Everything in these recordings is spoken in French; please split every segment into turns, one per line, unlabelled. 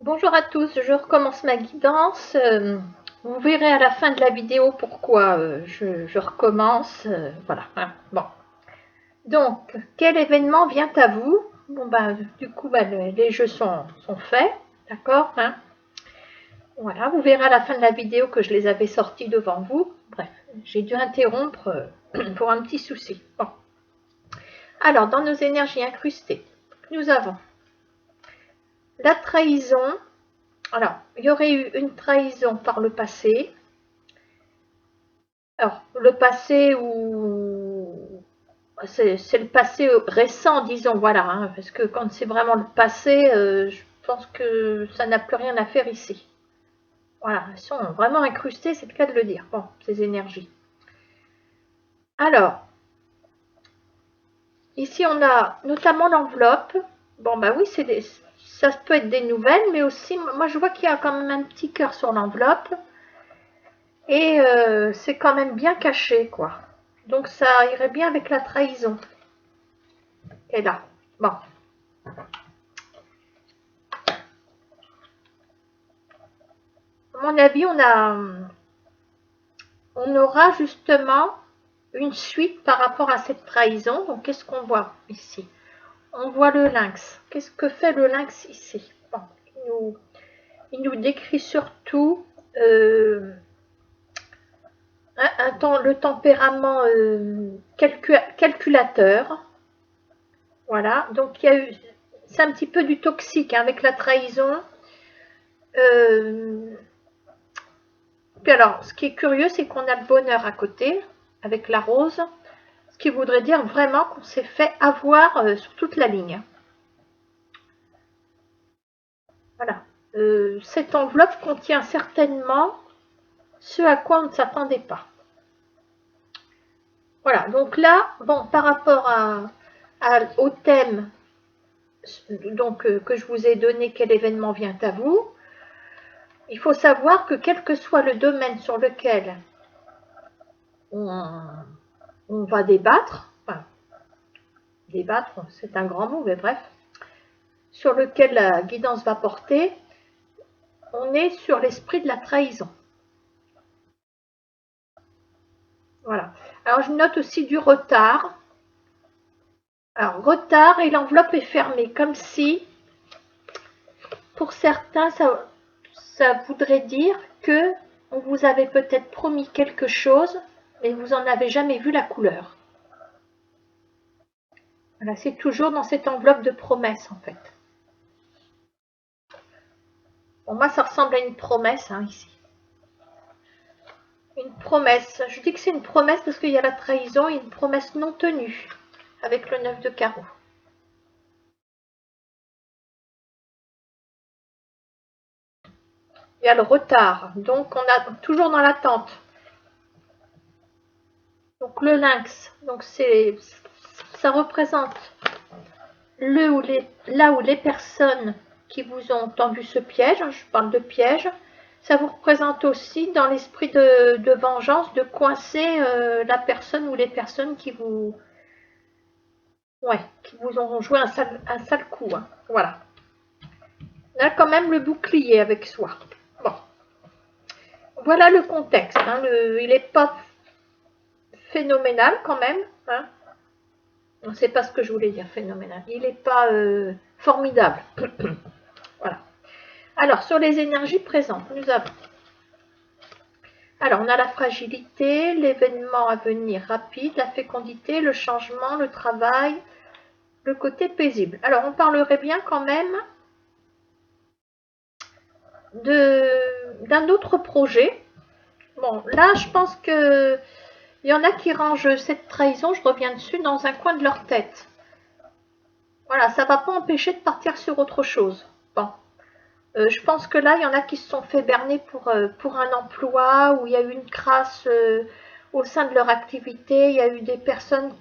Bonjour à tous, je recommence ma guidance. Vous verrez à la fin de la vidéo pourquoi je recommence. Voilà. Hein. Bon. Donc, quel événement vient à vous? Bon, du coup, les jeux sont faits. D'accord, hein. Voilà, vous verrez à la fin de la vidéo que je les avais sortis devant vous. Bref, j'ai dû interrompre pour un petit souci. Bon. Alors, dans nos énergies incrustées, nous avons la trahison. Alors, il y aurait eu une trahison par le passé. Alors, le passé ou c'est le passé récent, disons, voilà, hein, parce que quand c'est vraiment le passé, je pense que ça n'a plus rien à faire ici. Voilà, elles sont vraiment incrustées, c'est le cas de le dire, bon, ces énergies. Alors, ici on a notamment l'enveloppe. Bon, bah oui, ça peut être des nouvelles, mais aussi, moi je vois qu'il y a quand même un petit cœur sur l'enveloppe. Et c'est quand même bien caché, quoi. Donc ça irait bien avec la trahison. Et là, bon. À mon avis, on aura justement une suite par rapport à cette trahison. Donc qu'est-ce qu'on voit ici? On voit le lynx. Qu'est-ce que fait le lynx ici? Bon, il nous décrit surtout le tempérament calculateur. Voilà, donc il y a eu, c'est un petit peu du toxique hein, avec la trahison. Puis alors, ce qui est curieux, c'est qu'on a le bonheur à côté, avec la rose, ce qui voudrait dire vraiment qu'on s'est fait avoir sur toute la ligne. Voilà. Cette enveloppe contient certainement ce à quoi on ne s'attendait pas. Voilà, donc là, bon, par rapport au thème donc, que je vous ai donné, quel événement vient à vous, il faut savoir que quel que soit le domaine sur lequel on va débattre, enfin, débattre, c'est un grand mot, mais bref, sur lequel la guidance va porter, on est sur l'esprit de la trahison. Voilà. Alors, je note aussi du retard. Alors, retard et l'enveloppe est fermée, comme si, pour certains, ça voudrait dire que on vous avait peut-être promis quelque chose, mais vous n'en avez jamais vu la couleur. Voilà, c'est toujours dans cette enveloppe de promesse, en fait. Bon, moi, ça ressemble à une promesse, hein, ici. Une promesse. Je dis que c'est une promesse parce qu'il y a la trahison et une promesse non tenue, avec le 9 de carreau. Il y a le retard, donc on a toujours dans l'attente. Donc le lynx, donc ça représente là où les personnes qui vous ont tendu ce piège, je parle de piège, ça vous représente aussi dans l'esprit de vengeance, de coincer la personne ou les personnes qui vous ont joué un sale coup. Hein. Voilà. On a quand même le bouclier avec soi. Bon. Voilà le contexte. Hein. Il n'est pas phénoménal quand même. Hein. C'est pas ce que je voulais dire, phénoménal. Il n'est pas formidable. Voilà. Alors, sur les énergies présentes, nous avons... Alors, on a la fragilité, l'événement à venir rapide, la fécondité, le changement, le travail, le côté paisible. Alors, on parlerait bien quand même d'un autre projet. Bon, là, je pense que il y en a qui rangent cette trahison, je reviens dessus, dans un coin de leur tête. Voilà, ça ne va pas empêcher de partir sur autre chose. Bon. Je pense que là, il y en a qui se sont fait berner pour un emploi où il y a eu une crasse au sein de leur activité. Il y a eu des personnes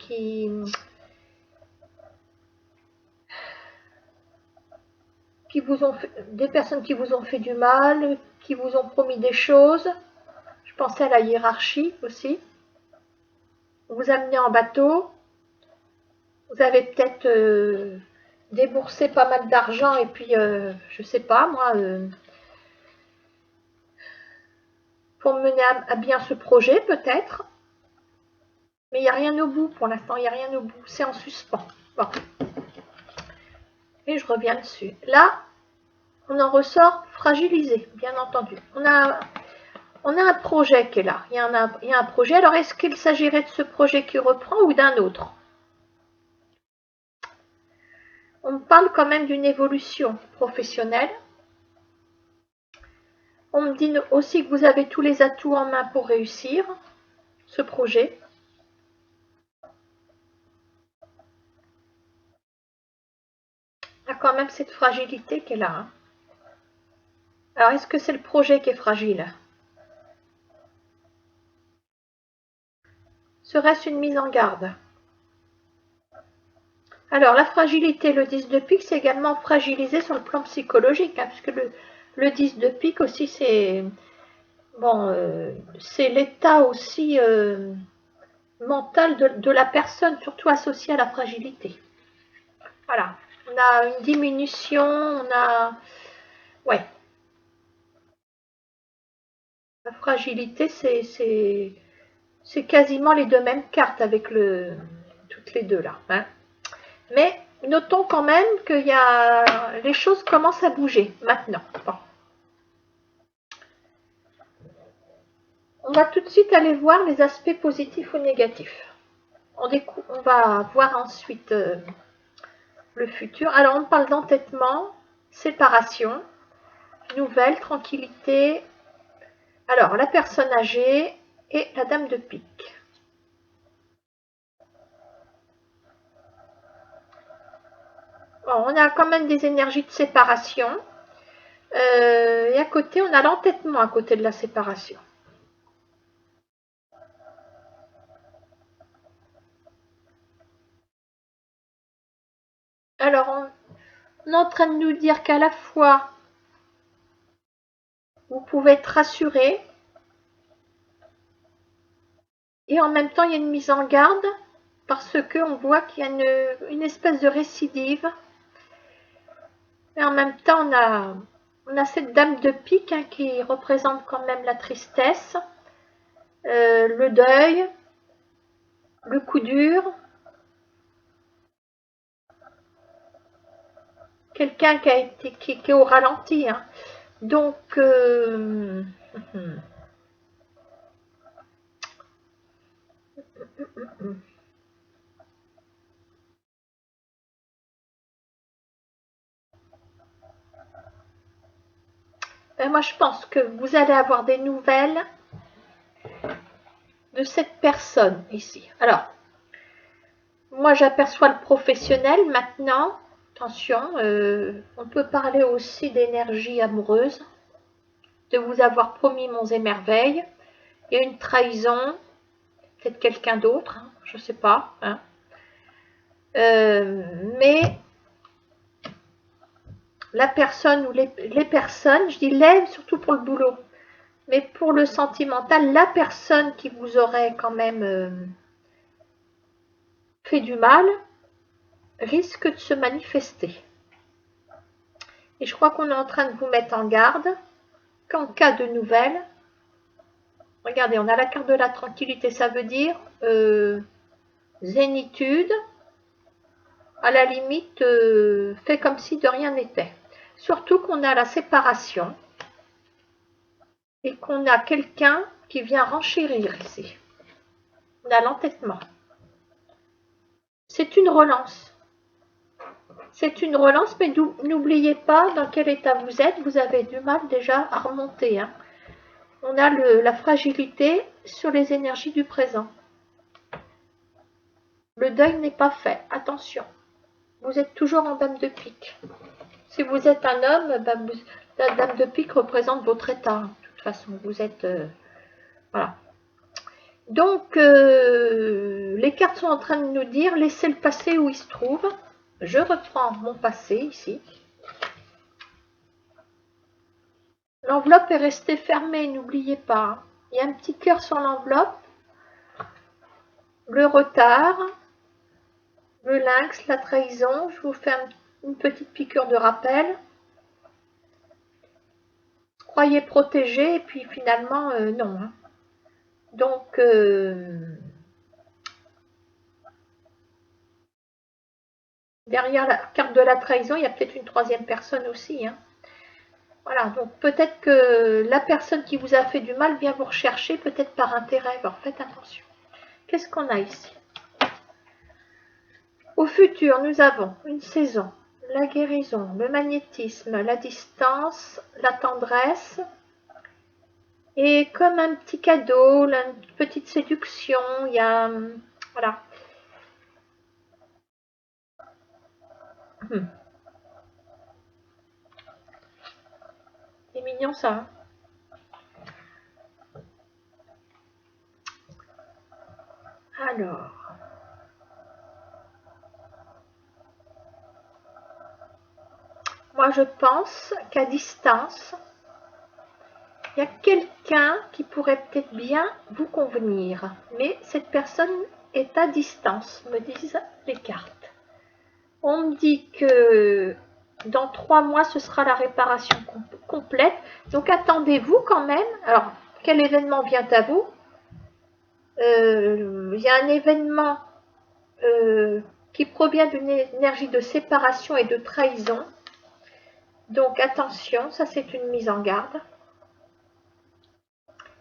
des personnes qui vous ont fait du mal, qui vous ont promis des choses. Je pensais à la hiérarchie aussi. Vous amenez en bateau. Vous avez peut-être débourser pas mal d'argent et puis, je sais pas, moi, pour mener à bien ce projet, peut-être. Mais il n'y a rien au bout pour l'instant, il n'y a rien au bout, c'est en suspens. Bon. Et je reviens dessus. Là, on en ressort fragilisé, bien entendu. On a un projet qui est là. Il y a un projet. Alors, est-ce qu'il s'agirait de ce projet qui reprend ou d'un autre? On parle quand même d'une évolution professionnelle. On me dit aussi que vous avez tous les atouts en main pour réussir ce projet. Il y a quand même cette fragilité qui est là. Hein. Alors, est-ce que c'est le projet qui est fragile? Serait-ce une mise en garde? Alors, la fragilité, le 10 de pique, c'est également fragilisé sur le plan psychologique, hein, puisque le 10 de pique aussi, c'est bon, c'est l'état aussi mental de la personne, surtout associé à la fragilité. Voilà, on a une diminution, on a... Ouais. La fragilité, c'est quasiment les deux mêmes cartes avec toutes les deux là. Hein. Mais notons quand même que les choses commencent à bouger maintenant. Bon. On va tout de suite aller voir les aspects positifs ou négatifs. On va voir ensuite le futur. Alors on parle d'entêtement, séparation, nouvelle, tranquillité. Alors la personne âgée et la dame de pique. Bon, on a quand même des énergies de séparation. Et à côté, on a l'entêtement à côté de la séparation. Alors, on est en train de nous dire qu'à la fois, vous pouvez être rassuré, et en même temps, il y a une mise en garde, parce qu'on voit qu'il y a une espèce de récidive. Et en même temps, on a cette dame de pique hein, qui représente quand même la tristesse, le deuil, le coup dur. Quelqu'un qui est au ralenti. Hein. Donc, moi, je pense que vous allez avoir des nouvelles de cette personne ici. Alors, moi, j'aperçois le professionnel maintenant. Attention, on peut parler aussi d'énergie amoureuse, de vous avoir promis monts et merveilles. Il y a une trahison, peut-être quelqu'un d'autre, hein, je ne sais pas. Hein. Mais la personne ou les personnes, je dis les surtout pour le boulot, mais pour le sentimental, la personne qui vous aurait quand même fait du mal risque de se manifester. Et je crois qu'on est en train de vous mettre en garde qu'en cas de nouvelles, regardez, on a la carte de la tranquillité, ça veut dire zénitude, à la limite, fait comme si de rien n'était. Surtout qu'on a la séparation et qu'on a quelqu'un qui vient renchérir ici. On a l'entêtement. C'est une relance. C'est une relance, mais n'oubliez pas dans quel état vous êtes. Vous avez du mal déjà à remonter. Hein. On a la fragilité sur les énergies du présent. Le deuil n'est pas fait. Attention. Vous êtes toujours en dame de pique. Si vous êtes un homme, ben la dame de pique représente votre état. De toute façon, vous êtes... voilà. Donc, les cartes sont en train de nous dire, laissez le passé où il se trouve. Je reprends mon passé ici. L'enveloppe est restée fermée, n'oubliez pas. Il y a un petit cœur sur l'enveloppe. Le retard, le lynx, la trahison. Je vous fais une petite piqûre de rappel. Croyez protégé et puis finalement non. Hein. Donc derrière la carte de la trahison, il y a peut-être une troisième personne aussi. Hein. Voilà, donc peut-être que la personne qui vous a fait du mal vient vous rechercher, peut-être par intérêt. Alors faites attention. Qu'est-ce qu'on a ici? Au futur, nous avons une saison, la guérison, le magnétisme, la distance, la tendresse, et comme un petit cadeau, une petite séduction, il y a... Voilà. C'est mignon ça. Hein. Alors... Moi, je pense qu'à distance, il y a quelqu'un qui pourrait peut-être bien vous convenir. Mais cette personne est à distance, me disent les cartes. On me dit que dans 3 mois, ce sera la réparation complète. Donc, attendez-vous quand même. Alors, quel événement vient à vous? Il y a un événement qui provient d'une énergie de séparation et de trahison. Donc attention, ça c'est une mise en garde.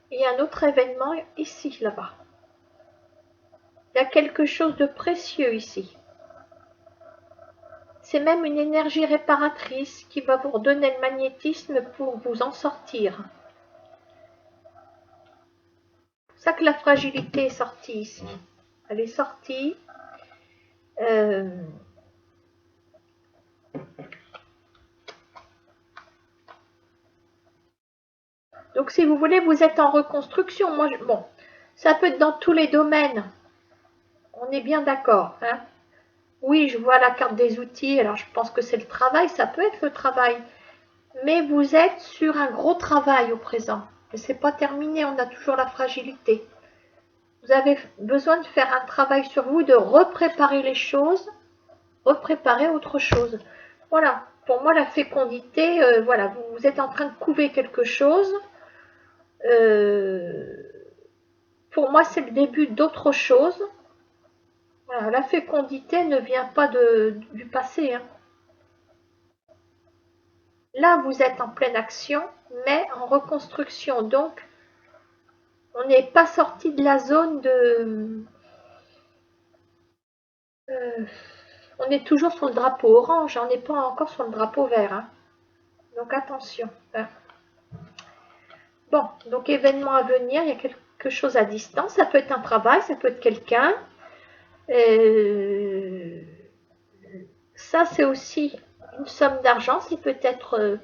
Il y a un autre événement ici, là-bas. Il y a quelque chose de précieux ici. C'est même une énergie réparatrice qui va vous redonner le magnétisme pour vous en sortir. C'est pour ça que la fragilité est sortie ici. Elle est sortie. Donc, si vous voulez, vous êtes en reconstruction. Moi, bon, ça peut être dans tous les domaines. On est bien d'accord. Hein? Oui, je vois la carte des outils. Alors, je pense que c'est le travail. Ça peut être le travail. Mais vous êtes sur un gros travail au présent. Et c'est pas terminé. On a toujours la fragilité. Vous avez besoin de faire un travail sur vous, de repréparer les choses, repréparer autre chose. Voilà. Pour moi, la fécondité, voilà, vous êtes en train de couver quelque chose. Pour moi, c'est le début d'autre chose. Voilà, la fécondité ne vient pas du passé. Hein. Là, vous êtes en pleine action, mais en reconstruction. Donc, on n'est pas sorti de la zone de... on est toujours sur le drapeau orange, on n'est pas encore sur le drapeau vert. Hein. Donc, attention. Hein. Bon, donc événement à venir, il y a quelque chose à distance. Ça peut être un travail, ça peut être quelqu'un. Ça, c'est aussi une somme d'argent. C'est peut-être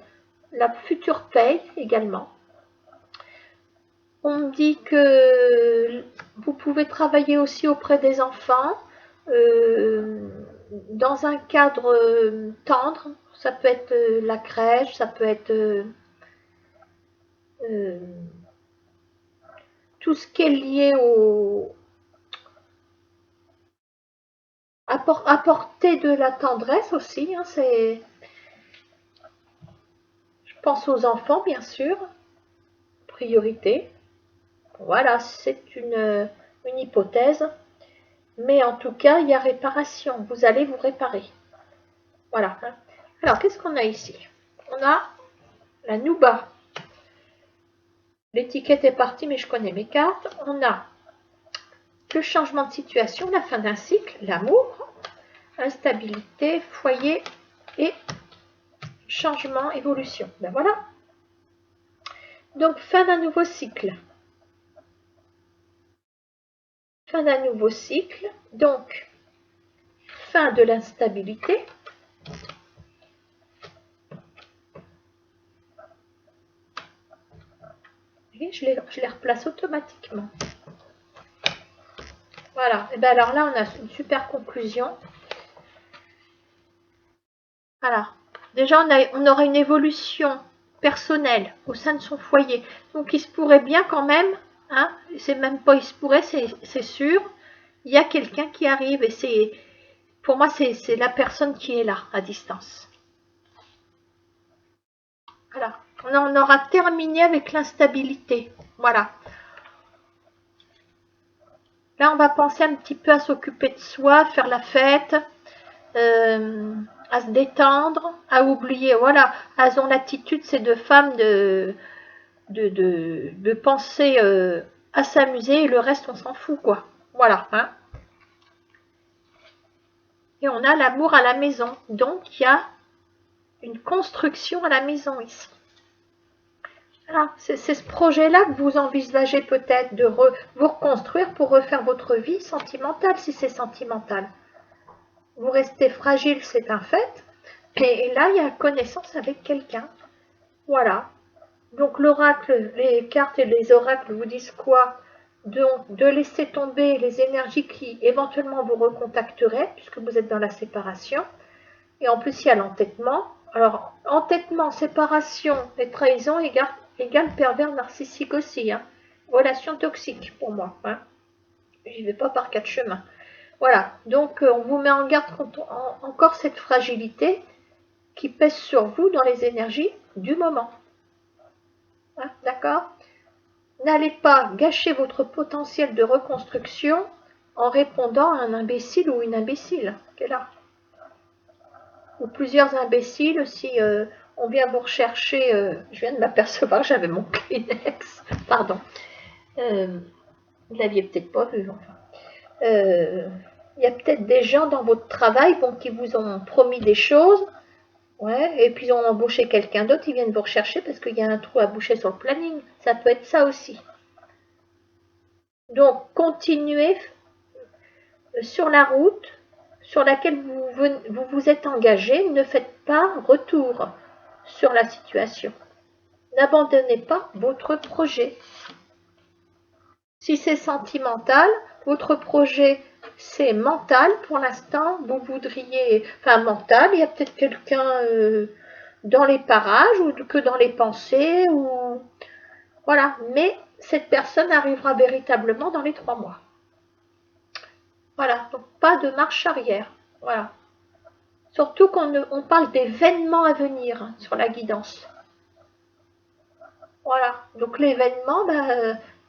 la future paye également. On me dit que vous pouvez travailler aussi auprès des enfants dans un cadre tendre. Ça peut être la crèche, ça peut être tout ce qui est lié au apporter de la tendresse aussi. Hein, je pense aux enfants, bien sûr, priorité. Voilà, c'est une hypothèse. Mais en tout cas, il y a réparation. Vous allez vous réparer. Voilà. Hein. Alors, qu'est-ce qu'on a ici? On a la Nouba. L'étiquette est partie, mais je connais mes cartes. On a le changement de situation, la fin d'un cycle, l'amour, instabilité, foyer et changement, évolution. Ben voilà. Donc, fin d'un nouveau cycle. Fin d'un nouveau cycle. Donc, fin de l'instabilité. Et je les replace automatiquement. Voilà. Et bien alors là, on a une super conclusion. Voilà. Déjà, on aura une évolution personnelle au sein de son foyer. Donc, il se pourrait bien quand même, hein, c'est même pas il se pourrait, c'est sûr, il y a quelqu'un qui arrive et Pour moi, c'est la personne qui est là, à distance. Voilà. On aura terminé avec l'instabilité. Voilà. Là, on va penser un petit peu à s'occuper de soi, faire la fête, à se détendre, à oublier. Voilà, elles ont l'attitude, ces deux femmes, de penser à s'amuser et le reste, on s'en fout, quoi. Voilà. Hein. Et on a l'amour à la maison. Donc, il y a une construction à la maison ici. Voilà, c'est ce projet-là que vous envisagez peut-être de vous reconstruire pour refaire votre vie sentimentale, si c'est sentimental. Vous restez fragile, c'est un fait. Et là, il y a connaissance avec quelqu'un. Voilà. Donc l'oracle, les cartes et les oracles vous disent quoi? De laisser tomber les énergies qui éventuellement vous recontacteraient, puisque vous êtes dans la séparation. Et en plus, il y a l'entêtement. Alors, entêtement, séparation et trahison égale pervers narcissique aussi. Hein. Relation toxique pour moi. Hein. J'y vais pas par quatre chemins. Voilà, donc on vous met en garde contre encore cette fragilité qui pèse sur vous dans les énergies du moment. Hein, d'accord? N'allez pas gâcher votre potentiel de reconstruction en répondant à un imbécile ou une imbécile qui est là. Ou plusieurs imbéciles si on vient vous rechercher. Je viens de m'apercevoir que j'avais mon Kleenex. Pardon. Vous ne l'aviez peut-être pas vu. Enfin. Il y a peut-être des gens dans votre travail qui vous ont promis des choses. Ouais, et puis ils ont embauché quelqu'un d'autre, ils viennent vous rechercher parce qu'il y a un trou à boucher sur le planning. Ça peut être ça aussi. Donc, continuez sur la route sur laquelle vous vous êtes engagé. Ne faites pas retour sur la situation. N'abandonnez pas votre projet. Si c'est sentimental, votre projet c'est mental pour l'instant. Vous voudriez, enfin mental, il y a peut-être quelqu'un dans les parages ou que dans les pensées ou voilà. Mais cette personne arrivera véritablement dans les 3 mois. Voilà, donc pas de marche arrière. Voilà. Surtout qu'on parle d'événements à venir hein, sur la guidance. Voilà, donc l'événement,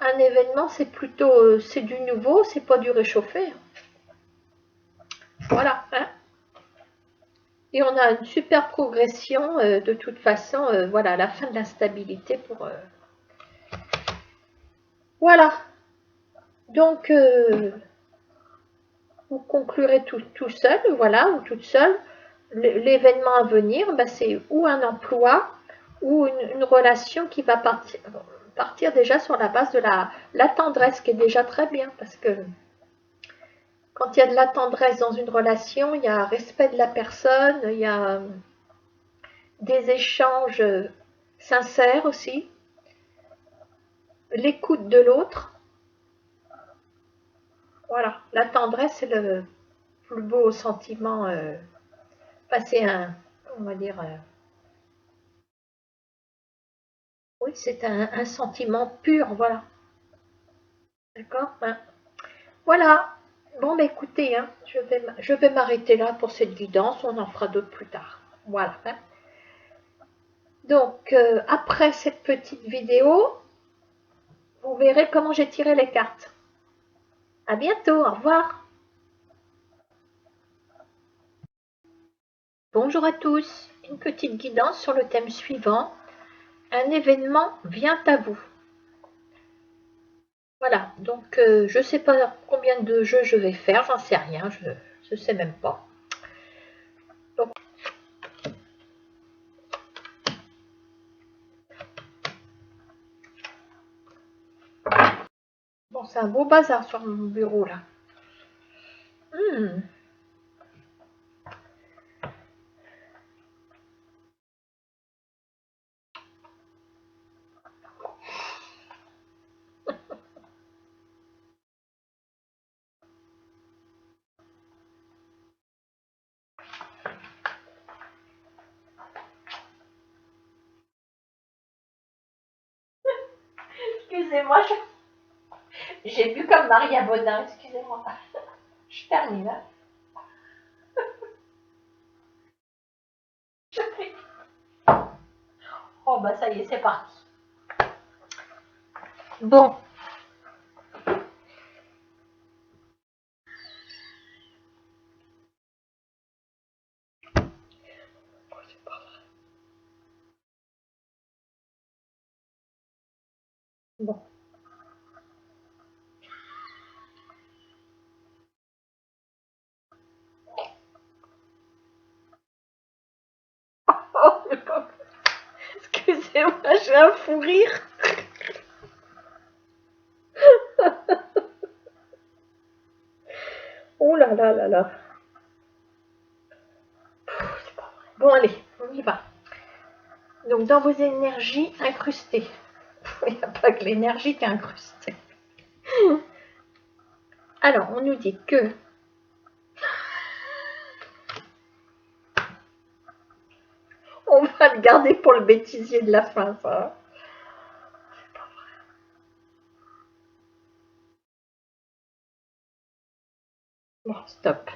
un événement c'est plutôt, c'est du nouveau, c'est pas du réchauffé. Voilà. Hein. Et on a une super progression de toute façon, voilà, à la fin de l'instabilité pour... Voilà. Donc, vous conclurez tout seul, voilà, ou toute seule. L'événement à venir, c'est ou un emploi ou une relation qui va partir déjà sur la base de la tendresse, qui est déjà très bien, parce que quand il y a de la tendresse dans une relation, il y a respect de la personne, il y a des échanges sincères aussi, l'écoute de l'autre. Voilà, la tendresse, c'est le plus beau sentiment. C'est on va dire, oui, c'est un sentiment pur, voilà. D'accord hein. Voilà. Bon, écoutez, hein, je vais m'arrêter là pour cette guidance. On en fera d'autres plus tard. Voilà. Hein. Donc, après cette petite vidéo, vous verrez comment j'ai tiré les cartes. À bientôt. Au revoir. Bonjour à tous. Une petite guidance sur le thème suivant. Un événement vient à vous. Voilà, donc je ne sais pas combien de jeux je vais faire, j'en sais rien, je ne sais même pas. Donc, bon, c'est un beau bazar sur mon bureau là. Excusez-moi, j'ai bu comme Maria Baudin, excusez-moi. Je termine. Hein. Oh bah ça y est, c'est parti. Bon. Bon. Oh, excusez-moi, j'ai un fou rire. Oh là là là là. Bon allez, on y va. Donc dans vos énergies incrustées. Il n'y a pas que l'énergie qui est incrustée. Alors, on nous dit que on va le garder pour le bêtisier de la fin, ça. Bon, stop.